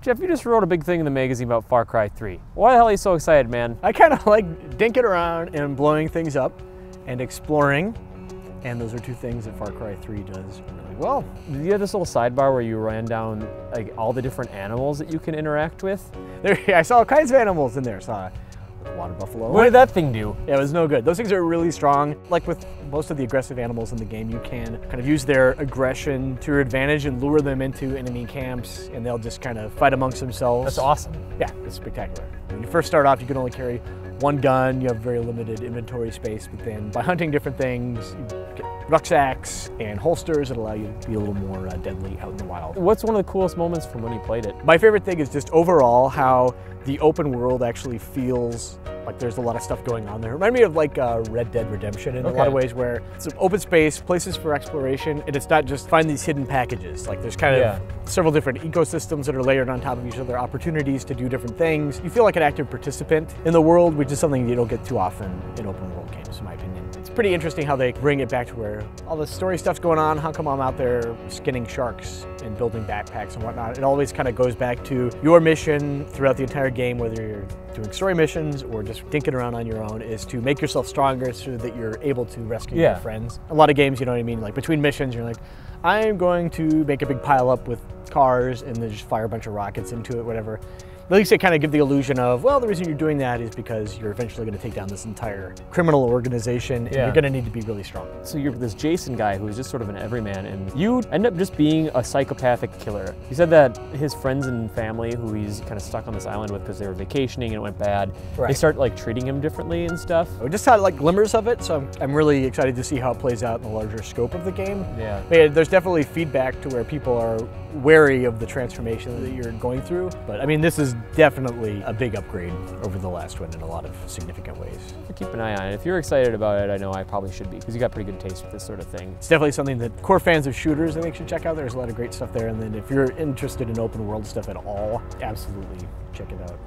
Jeff, you just wrote a big thing in the magazine about Far Cry 3. Why the hell are you so excited, man? I kind of like dinking around and blowing things up and exploring, and those are two things that Far Cry 3 does really well. Did you have this little sidebar where you ran down like all the different animals that you can interact with? I saw all kinds of animals in there. I saw a water buffalo. What did that thing do? Yeah, it was no good. Those things are really strong. Like with most of the aggressive animals in the game, you can kind of use their aggression to your advantage and lure them into enemy camps, and they'll just kind of fight amongst themselves. That's awesome. Yeah, it's spectacular. When you first start off, you can only carry one gun. You have very limited inventory space, but then by hunting different things, you get rucksacks and holsters that allow you to be a little more deadly out in the wild. What's one of the coolest moments from when you played it? My favorite thing is just overall how the open world actually feels like there's a lot of stuff going on there. Remind me of like Red Dead Redemption in a lot of ways, where it's an open space, places for exploration, and it's not just find these hidden packages. Like there's kind of several different ecosystems that are layered on top of each other, opportunities to do different things. You feel like an active participant in the world, which is something you don't get too often in open world games, in my opinion. It's pretty interesting how they bring it back to where all the story stuff's going on. How come I'm out there skinning sharks and building backpacks and whatnot? It always kind of goes back to your mission throughout the entire game, whether you're doing story missions or just dinking around on your own, is to make yourself stronger so that you're able to rescue your friends. A lot of games, you know what I mean, like between missions, you're like, I'm going to make a big pile up with cars and then just fire a bunch of rockets into it, whatever. At least they kind of give the illusion of, well, the reason you're doing that is because you're eventually going to take down this entire criminal organization, and you're going to need to be really strong. So you're this Jason guy who's just sort of an everyman, and you end up just being a psychopathic killer. You said that his friends and family, who he's kind of stuck on this island with because they were vacationing and it went bad, they start like treating him differently and stuff. We just had like glimmers of it, so I'm really excited to see how it plays out in the larger scope of the game. Yeah. But yeah, there's definitely feedback to where people are wary of the transformation that you're going through. But I mean, this is definitely a big upgrade over the last one in a lot of significant ways. Keep an eye on it. If you're excited about it, I know I probably should be, because you got pretty good taste with this sort of thing. It's definitely something that core fans of shooters, I think, should check out. There's a lot of great stuff there. And then if you're interested in open world stuff at all, absolutely check it out.